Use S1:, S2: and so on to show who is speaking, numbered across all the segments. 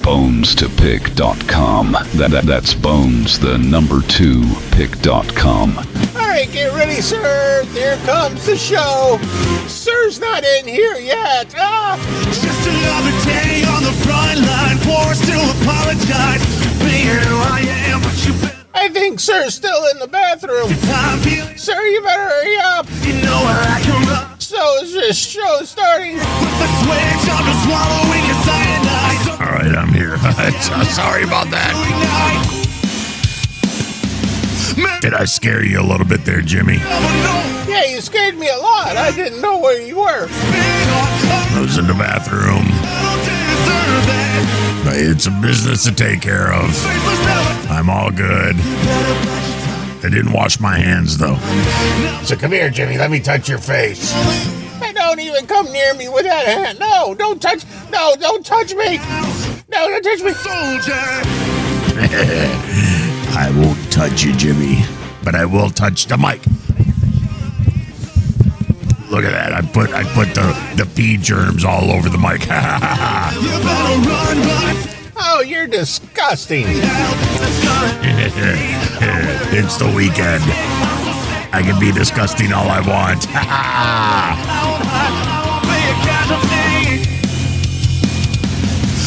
S1: bones2pick.com. That's bones, the number 2, pick.com.
S2: All right, get ready, sir. Here comes the show. Sir's not in here yet.
S3: Just another day on the front line, forced to apologize. Being who I am, but you better.
S2: I think Sir's still in the bathroom. Sir, you better hurry up.
S3: You know where I can run.
S2: So is this show starting?
S3: With the switch, I'm just swallowing your cyanide.
S4: All right, I'm here. Sorry about that. Did I scare you a little bit there, Jimmy?
S2: Yeah, you scared me a lot. I didn't know where you were.
S4: I was in the bathroom. It's a business to take care of. I'm all good. I didn't wash my hands, though.
S5: So come here, Jimmy. Let me touch your face.
S2: Hey, don't even come near me with that hand. No, don't touch. No, don't touch me. No, don't touch me.
S4: I won't touch you, Jimmy, but I will touch the mic. Look at that. I put the pee germs all over the mic.
S2: Oh, you're disgusting.
S4: It's the weekend. I can be disgusting all I want.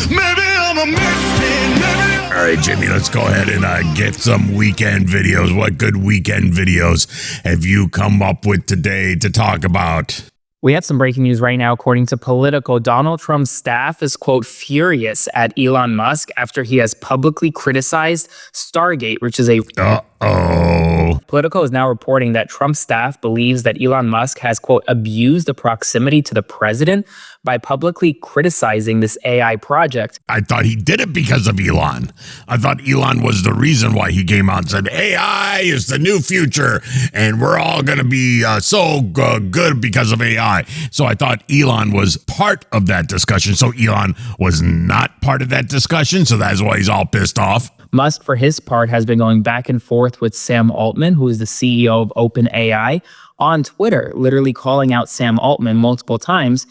S3: Maybe I'm a misfit, maybe.
S4: All right, Jimmy, let's go ahead and get some weekend videos. What good weekend videos have you come up with today to talk about?
S6: We have some breaking news right now. According to Politico, Donald Trump's staff is, quote, furious at Elon Musk after he has publicly criticized Stargate, which is a...
S4: Uh-oh.
S6: Politico is now reporting that Trump's staff believes that Elon Musk has, quote, abused the proximity to the president by publicly criticizing this AI project.
S4: I thought he did it because of Elon. I thought Elon was the reason why he came out and said, AI is the new future, and we're all going to be so good because of AI. So I thought Elon was part of that discussion. So Elon was not part of that discussion, so that's why he's all pissed off.
S6: Musk, for his part, has been going back and forth with Sam Altman, who is the CEO of OpenAI, on Twitter, literally calling out Sam Altman multiple times.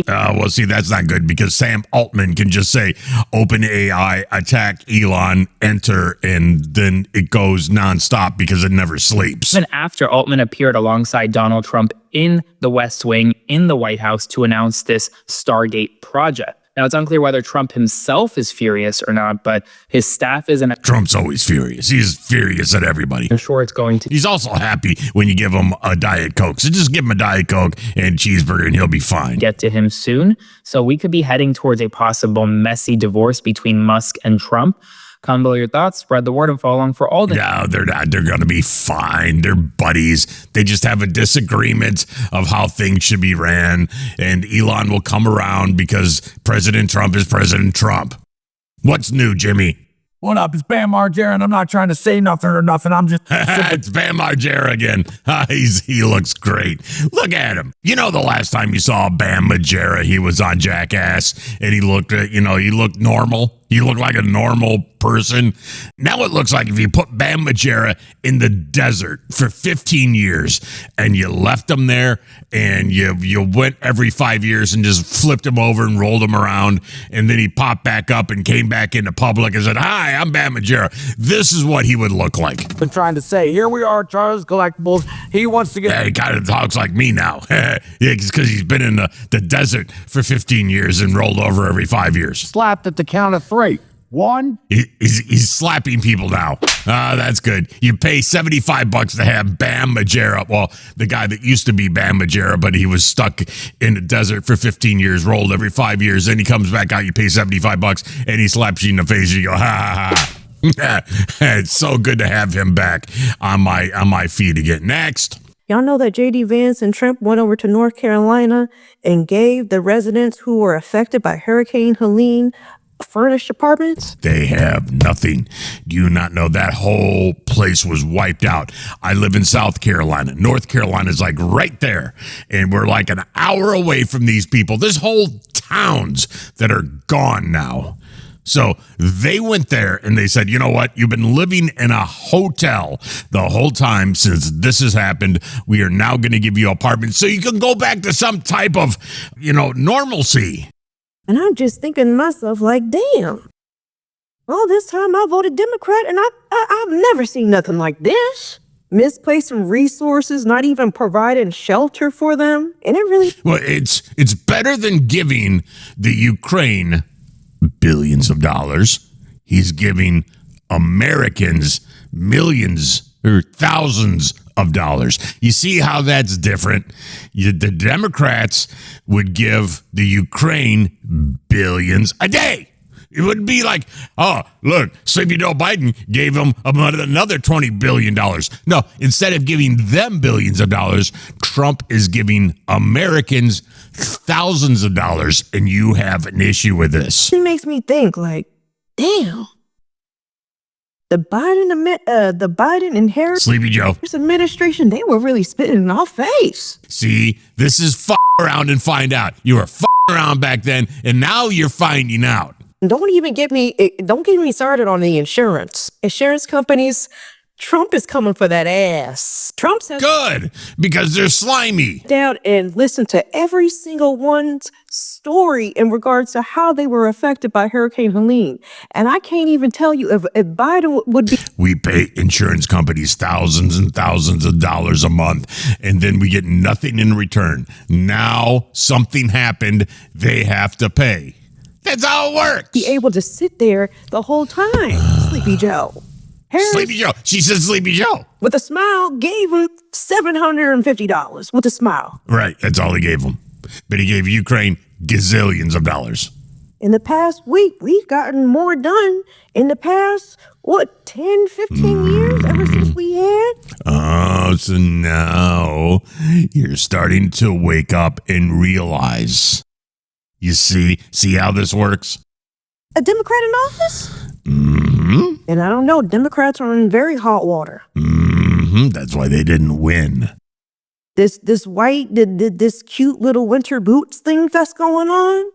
S4: Well, see, that's not good because Sam Altman can just say, OpenAI, attack Elon, enter, and then it goes nonstop because it never sleeps.
S6: Even after Altman appeared alongside Donald Trump in the West Wing, in the White House, to announce this Stargate project. Now, it's unclear whether Trump himself is furious or not, but his staff isn't.
S4: Trump's always furious. He's furious at everybody.
S6: I'm sure it's going to.
S4: He's also happy when you give him a Diet Coke. So just give him a Diet Coke and cheeseburger and he'll be fine.
S6: Get to him soon. So we could be heading towards a possible messy divorce between Musk and Trump. Comment below your thoughts, spread the word, and follow along for all the...
S4: No, they're not. They're going to be fine. They're buddies. They just have a disagreement of how things should be ran, and Elon will come around because President Trump is President Trump. What's new, Jimmy?
S7: What up? It's Bam Margera, and I'm not trying to say nothing or nothing. I'm just...
S4: It's Bam Margera again. He looks great. Look at him. You know, the last time you saw Bam Margera, he was on Jackass, and he looked, he looked normal. He looked like a normal person. Now it looks like if you put Bam Margera in the desert for 15 years and you left him there and you went every 5 years and just flipped him over and rolled him around, and then he popped back up and came back into public and said, "Hi, I'm Bam Margera." This is what he would look like.
S7: been trying to say, here we are, Charles Collectibles. He wants to get...
S4: Yeah, he kind of talks like me now. Yeah, because he's been in the desert for 15 years and rolled over every 5 years.
S7: slapped at the count of 3. 1.
S4: He's slapping people now. That's good. You pay $75 to have Bam Margera. Well, the guy that used to be Bam Margera, but he was stuck in the desert for 15 years, rolled every 5 years. Then he comes back out. You pay $75 and he slaps you in the face. You go, ha ha ha. It's so good to have him back on my feet again. Next.
S8: Y'all know that J.D. Vance and Trump went over to North Carolina and gave the residents who were affected by Hurricane Helene furnished apartments?
S4: They have nothing. Do you not know that whole place was wiped out? I live in South Carolina. North Carolina is like right there. And we're like an hour away from these people. There's whole towns that are gone now. So they went there and they said, you know what? You've been living in a hotel the whole time since this has happened. We are now going to give you apartments so you can go back to some type of, normalcy.
S8: And I'm just thinking to myself, like, damn, All this time I voted Democrat, and I've never seen nothing like this. Misplacing resources, not even providing shelter for them. And it really...
S4: Well, it's better than giving the Ukraine billions of dollars. He's giving Americans millions or thousands of dollars. You see how that's different? The Democrats would give the Ukraine billions a day. It would be like, oh, look, Sleepy Joe Biden gave them another $20 billion. No, instead of giving them billions of dollars, Trump is giving Americans thousands of dollars, and you have an issue with this.
S8: It makes me think, like, damn. The Biden and Harris
S4: Sleepy Joe
S8: administration, they were really spitting in our face.
S4: See, this is f around and find out. You were f around back then, and now you're finding out.
S8: Don't get me started on the insurance companies. Trump is coming for that ass. Trump's
S4: good because they're slimy.
S8: Down and listen to every single one's story in regards to how they were affected by Hurricane Helene. And I can't even tell you if Biden would be.
S4: We pay insurance companies thousands and thousands of dollars a month, and then we get nothing in return. Now something happened, they have to pay. That's how it works.
S8: Be able to sit there the whole time, Sleepy Joe. Harris,
S4: Sleepy Joe. She said Sleepy Joe.
S8: With a smile, gave him $750 with a smile.
S4: Right, that's all he gave him. But he gave Ukraine gazillions of dollars.
S8: In the past week, we've gotten more done in the past, 10, 15 years ever since we had?
S4: Oh, so now you're starting to wake up and realize. You see how this works?
S8: A Democrat in office?
S4: Mm-hmm.
S8: And I don't know, Democrats are in very hot water.
S4: Mm-hmm. That's why they didn't win.
S8: This cute little winter boots thing that's going on?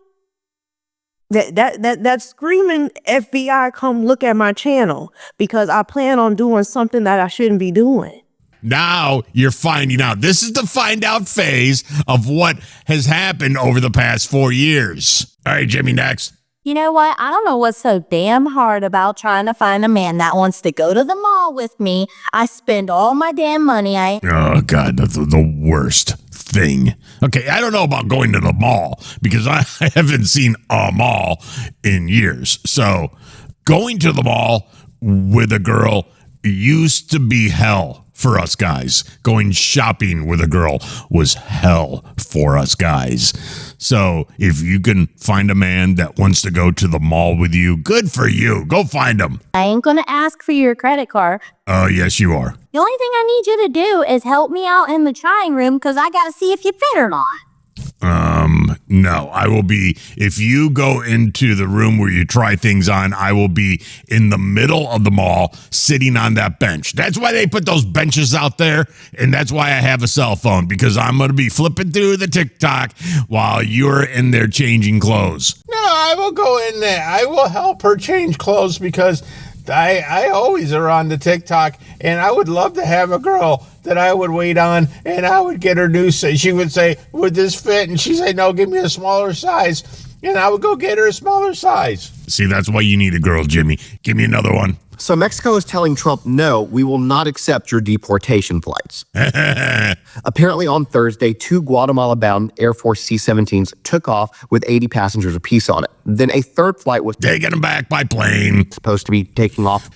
S8: That screaming FBI, come look at my channel because I plan on doing something that I shouldn't be doing.
S4: Now you're finding out. This is the find out phase of what has happened over the past 4 years. All right, Jimmy, next.
S9: You know what? I don't know what's so damn hard about trying to find a man that wants to go to the mall with me. I spend all my damn money.
S4: Oh, God, that's the worst thing. Okay, I don't know about going to the mall because I haven't seen a mall in years. So going to the mall with a girl used to be hell for us guys. Going shopping with a girl was hell for us guys. So if you can find a man that wants to go to the mall with you, good for you. Go find him.
S9: I ain't gonna ask for your credit card.
S4: Oh, yes, you are.
S9: The only thing I need you to do is help me out in the trying room because I gotta see if you fit or not.
S4: No, I will be, if you go into the room where you try things on, I will be in the middle of the mall sitting on that bench. That's why they put those benches out there. And that's why I have a cell phone, because I'm going to be flipping through the TikTok while you're in there changing clothes.
S2: No, I will go in there. I will help her change clothes because I always are on the TikTok, and I would love to have a girl that I would wait on, and I would get her new size. She would say, would this fit? And she'd say, no, give me a smaller size. And I would go get her a smaller size.
S4: See, that's why you need a girl, Jimmy. Give me another one.
S10: So Mexico is telling Trump, no, we will not accept your deportation flights. Apparently on Thursday, 2 Guatemala-bound Air Force C-17s took off with 80 passengers apiece on it. Then a third flight was
S4: taken them back by plane.
S10: Supposed to be taking off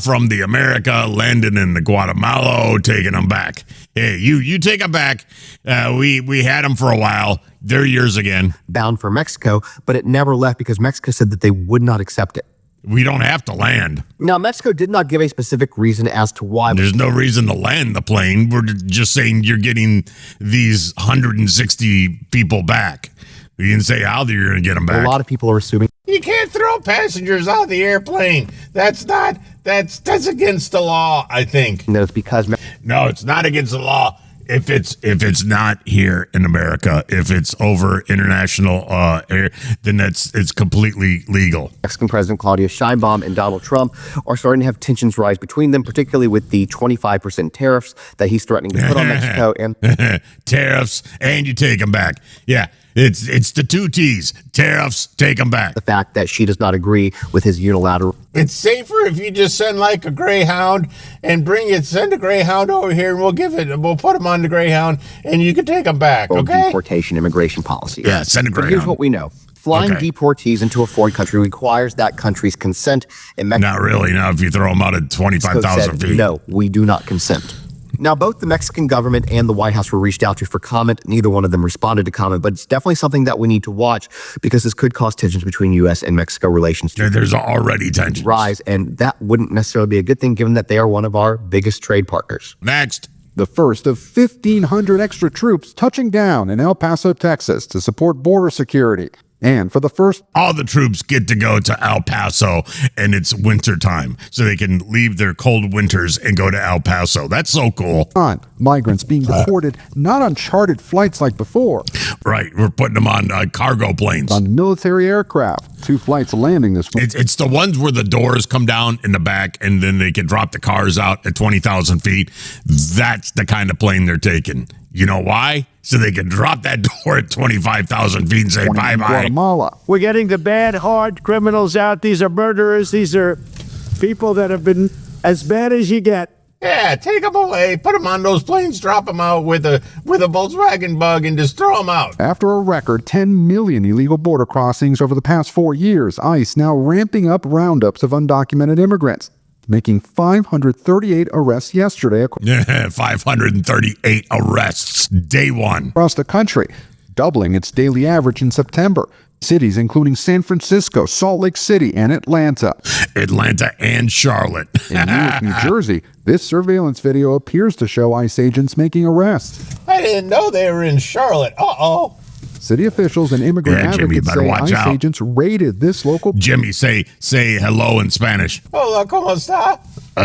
S4: from the America, landing in the Guatemala, taking them back. Hey, you take them back. We had them for a while. They're yours again.
S10: Bound for Mexico, but it never left because Mexico said that they would not accept it.
S4: We don't have to land.
S10: Now, Mexico did not give a specific reason as to why.
S4: There's no reason to land the plane. We're just saying you're getting these 160 people back. You didn't say how you're going to get them back.
S10: A lot of people are assuming.
S2: You can't throw passengers out of the airplane. That's against the law, I think.
S10: No, it's because.
S4: No, it's not against the law. If it's not here in America, if it's over international air, then it's completely legal.
S10: Mexican President Claudia Sheinbaum and Donald Trump are starting to have tensions rise between them, particularly with the 25% tariffs that he's threatening to put on Mexico. And
S4: tariffs, and you take them back. Yeah. It's the two T's. Tariffs, take them back.
S10: The fact that she does not agree with his unilateral.
S2: It's safer if you just send like a Greyhound and send a Greyhound over here and we'll put them on the Greyhound and you can take them back, okay?
S10: Deportation immigration policy.
S4: Yeah, send a
S10: But
S4: Greyhound.
S10: here's what we know. Flying deportees into a foreign country requires that country's consent. And
S4: Not really. Now, if you throw them out at 25,000 feet.
S10: No, we do not consent. Now, both the Mexican government and the White House were reached out to for comment. Neither one of them responded to comment, but it's definitely something that we need to watch because this could cause tensions between U.S. and Mexico relations.
S4: There's already tensions.
S10: Rise, and that wouldn't necessarily be a good thing given that they are one of our biggest trade partners.
S4: Next.
S11: The first of 1,500 extra troops touching down in El Paso, Texas to support border security. And for the first,
S4: all the troops get to go to El Paso, and it's winter time, so they can leave their cold winters and go to El Paso. That's so cool.
S11: Migrants being deported, not on chartered flights like before.
S4: Right, we're putting them on cargo planes.
S11: On military aircraft. 2 flights landing this week.
S4: It's the ones where the doors come down in the back, and then they can drop the cars out at 20,000 feet. That's the kind of plane they're taking. You know why? So they can drop that door at 25,000 feet and say bye-bye.
S11: Guatemala.
S12: We're getting the bad, hard criminals out. These are murderers. These are people that have been as bad as you get.
S2: Yeah, take them away. Put them on those planes. Drop them out with a Volkswagen Bug and just throw them out.
S11: After a record 10 million illegal border crossings over the past 4 years, ICE now ramping up roundups of undocumented immigrants, making 538 arrests yesterday.
S4: 538 arrests, day one.
S11: Across the country, doubling its daily average in September. Cities including San Francisco, Salt Lake City, and Atlanta.
S4: Atlanta and Charlotte.
S11: In Newark, New Jersey, this surveillance video appears to show ICE agents making arrests.
S2: I didn't know they were in Charlotte. Uh-oh.
S11: City officials and immigrant advocates say ICE agents raided this local...
S4: Jimmy, say hello in Spanish.
S2: Hola, ¿cómo está?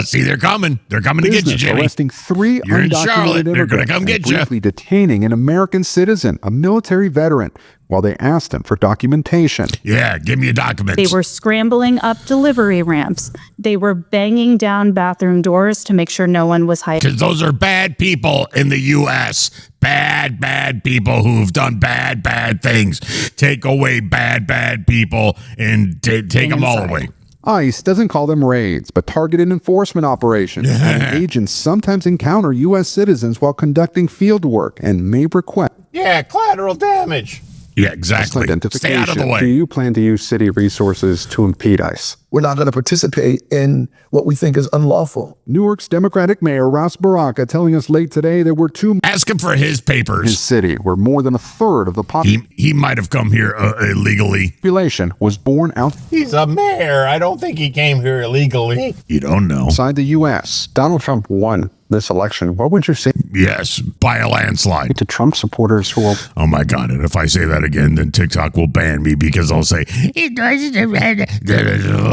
S4: See, they're coming. They're coming to get you, Jimmy.
S11: Arresting 3
S4: You're in
S11: undocumented
S4: Charlotte. They're going to come get you.
S11: Briefly detaining an American citizen, a military veteran, while they asked him for documentation.
S4: Yeah, give me your documents.
S13: They were scrambling up delivery ramps. They were banging down bathroom doors to make sure no one was hiding.
S4: Because those are bad people in the U.S. Bad people who've done bad things. Take away bad people and take them all away.
S11: ICE doesn't call them raids, but targeted enforcement operations. And agents sometimes encounter U.S. citizens while conducting field work and may request...
S2: Yeah, collateral damage.
S4: Yeah, exactly. Stay out of the way.
S11: Do you plan to use city resources to impede ICE?
S14: We're not going to participate in what we think is unlawful.
S11: Newark's Democratic Mayor Ross Baraka telling us late today there were 2...
S4: Ask him for his papers.
S11: His city, where more than a third of the population...
S4: He might have come here illegally.
S11: Population was born out...
S2: He's a mayor. I don't think he came here illegally.
S4: You don't know.
S11: Outside the U.S., Donald Trump won this election. What would you say?
S4: Yes, by a landslide.
S11: To Trump supporters who will...
S4: Oh my God, and if I say that again, then TikTok will ban me because they'll say...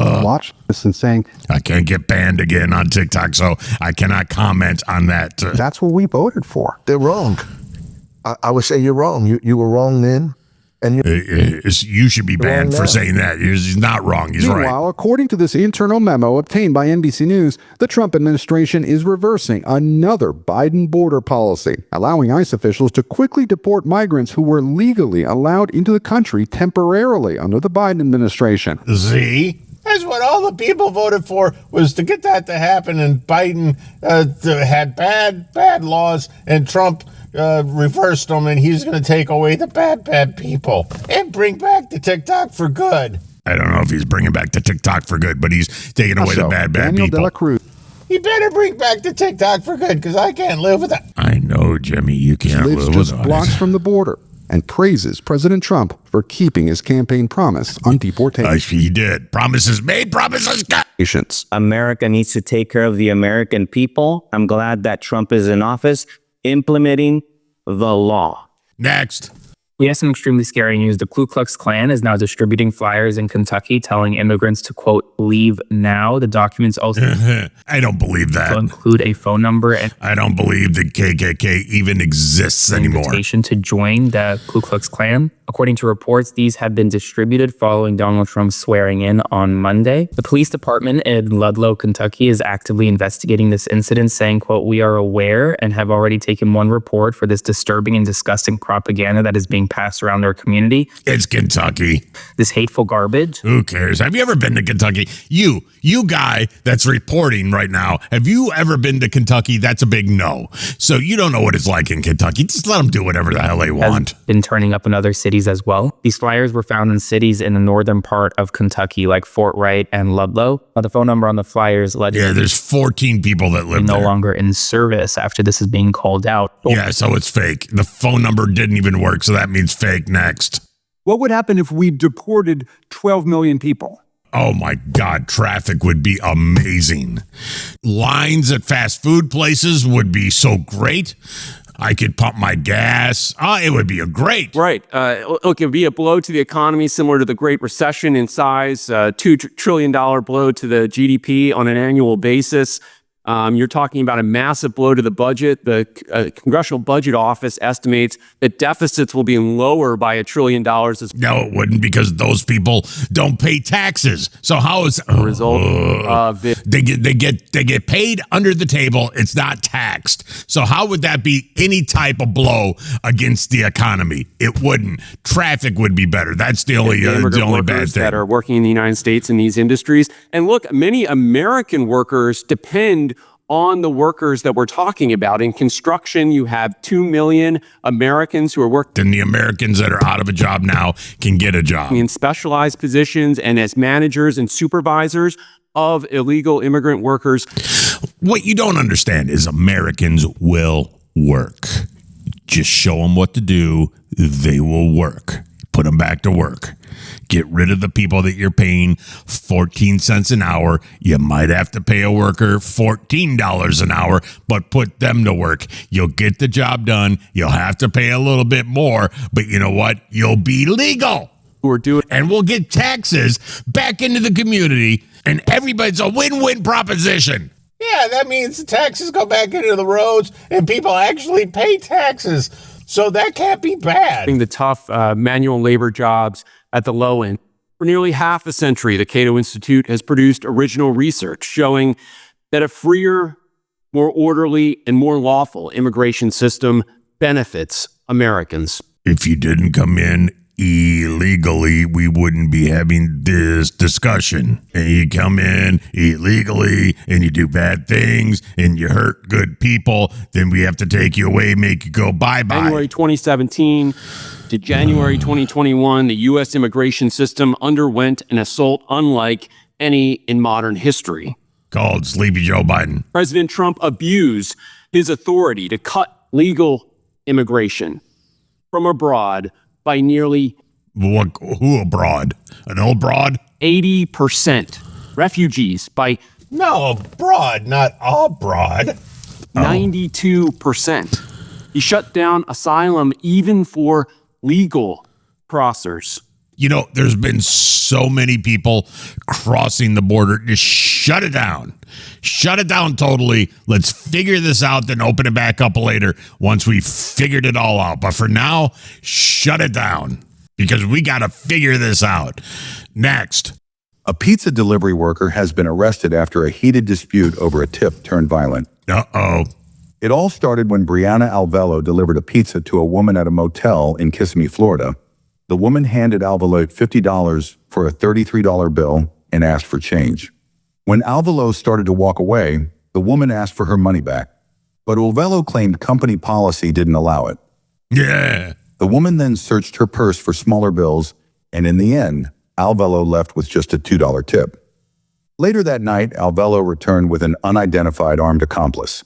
S11: Watch this and saying...
S4: I can't get banned again on TikTok, so I cannot comment on that.
S11: That's what we voted for.
S14: They're wrong. I would say you're wrong. You were wrong then. And
S4: you should be banned for saying that. He's not wrong. He's right.
S11: Meanwhile, according to this internal memo obtained by NBC News, the Trump administration is reversing another Biden border policy, allowing ICE officials to quickly deport migrants who were legally allowed into the country temporarily under the Biden administration.
S2: See? That's what all the people voted for, was to get that to happen, and Biden had bad laws, and Trump reversed them, and he's going to take away the bad people and bring back the TikTok for good.
S4: I don't know if he's bringing back the TikTok for good, but he's taking away the bad
S11: Daniel
S4: people.
S11: De La Cruz.
S2: He better bring back the TikTok for good, because I can't live with it.
S4: I know, Jimmy, you can't
S11: lives
S4: live
S11: just
S4: without
S11: blocks
S4: it.
S11: from the border and praises President Trump for keeping his campaign promise on deportation.
S4: He did. Promises made, promises got.
S15: America needs to take care of the American people. I'm glad that Trump is in office implementing the law.
S4: Next.
S6: We have some extremely scary news. The Ku Klux Klan is now distributing flyers in Kentucky telling immigrants to, quote, leave now. The documents also
S4: I don't believe that.
S6: include a phone number and
S4: I don't believe the KKK even exists anymore.
S6: Invitation to join the Ku Klux Klan. According to reports, these have been distributed following Donald Trump's swearing in on Monday. The police department in Ludlow, Kentucky is actively investigating this incident, saying, quote, we are aware and have already taken one report for this disturbing and disgusting propaganda that is being passed around their community.
S4: It's Kentucky.
S6: This hateful garbage.
S4: Who cares? Have you ever been to Kentucky? You guy that's reporting right now, have you ever been to Kentucky? That's a big no. So you don't know what it's like in Kentucky. Just let them do whatever the hell they want.
S6: Has been turning up in other cities as well. These flyers were found in cities in the northern part of Kentucky, like Fort Wright and Ludlow. The phone number on the flyers
S4: Yeah, there's 14 people that live
S6: no
S4: there.
S6: longer in service after this is being called out.
S4: Yeah, so it's fake. The phone number didn't even work, so that means fake. Next.
S16: What would happen if we deported 12 million people?
S4: Oh my God, traffic would be amazing. Lines at fast food places would be so great. I could pump my gas. It would be great.
S17: Right. Look, it would be a blow to the economy similar to the Great Recession in size, $2 trillion blow to the GDP on an annual basis. You're talking about a massive blow to the budget. The Congressional Budget Office estimates that deficits will be lower by $1 trillion.
S4: No, it wouldn't, because those people don't pay taxes. So how is
S17: a result of it?
S4: They get paid under the table. It's not taxed. So how would that be any type of blow against the economy? It wouldn't. Traffic would be better. That's the only bad thing.
S17: That are working in the United States in these industries. And look, many American workers depend on the workers that we're talking about. In construction, you have 2 million Americans who are working.
S4: And the Americans that are out of a job now can get a job.
S17: In specialized positions and as managers and supervisors of illegal immigrant workers.
S4: What you don't understand is Americans will work. Just show them what to do. They will work. Put them back to work. Get rid of the people that you're paying 14 cents an hour. You might have to pay a worker $14 an hour, but put them to work. You'll get the job done. You'll have to pay a little bit more, but you know what? You'll be legal. And we'll get taxes back into the community, and everybody's a win-win proposition.
S2: Yeah, that means the taxes go back into the roads and people actually pay taxes. So that can't be bad.
S17: The tough manual labor jobs at the low end. For nearly half a century, the Cato Institute has produced original research showing that a freer, more orderly, and more lawful immigration system benefits Americans.
S4: If you didn't come in illegally, we wouldn't be having this discussion. And you come in illegally and you do bad things and you hurt good people, then we have to take you away, make you go bye-bye.
S17: January 2017 to January 2021, the U.S. immigration system underwent an assault unlike any in modern history.
S4: Called Sleepy Joe Biden.
S17: President Trump abused his authority to cut legal immigration from abroad by nearly...
S4: Who abroad? An old broad?
S17: 80%. Refugees by...
S2: No, abroad, not abroad.
S17: 92%. He shut down asylum even for legal crossers.
S4: You know, there's been so many people crossing the border. Just shut it down. Shut it down totally. Let's figure this out, then open it back up later once we figured it all out. But for now, shut it down because we got to figure this out. Next.
S18: A pizza delivery worker has been arrested after a heated dispute over a tip turned violent.
S4: Uh-oh.
S18: It all started when Brianna Alvello delivered a pizza to a woman at a motel in Kissimmee, Florida. The woman handed Alvello $50 for a $33 bill and asked for change. When Alvello started to walk away, the woman asked for her money back. But Alvello claimed company policy didn't allow it.
S4: Yeah.
S18: The woman then searched her purse for smaller bills, and in the end, Alvello left with just a $2 tip. Later that night, Alvello returned with an unidentified armed accomplice.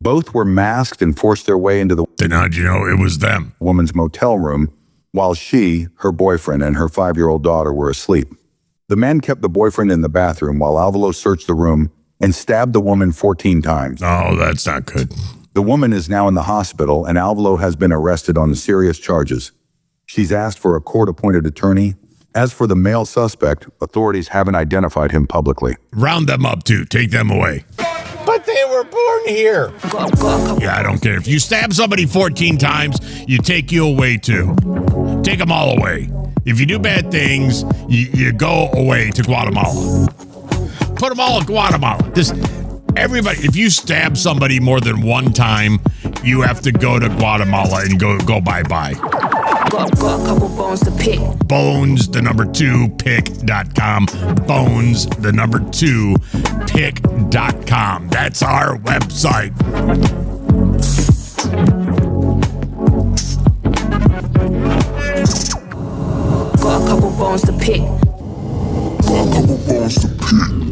S18: Both were masked and forced their way into the
S4: Then how'd you know it was them?
S18: Woman's motel room, while she, her boyfriend, and her 5-year-old daughter were asleep. The man kept the boyfriend in the bathroom while Alvello searched the room and stabbed the woman 14 times.
S4: Oh, that's not good.
S18: The woman is now in the hospital, and Alvello has been arrested on serious charges. She's asked for a court-appointed attorney. As for the male suspect, authorities haven't identified him publicly.
S4: Round them up, too. Take them away.
S2: But they were born here.
S4: Yeah, I don't care. If you stab somebody 14 times, you take you away, too. Take them all away. If you do bad things, you go away to Guatemala. Put them all in Guatemala. Just everybody, if you stab somebody more than one time, you have to go to Guatemala and go bye-bye.
S19: Got a couple bones to pick.
S4: Bones, the number 2, pick.com. Bones, the number 2, pick.com. That's our website.
S19: Got a couple bones to pick.
S3: Got a couple bones to pick.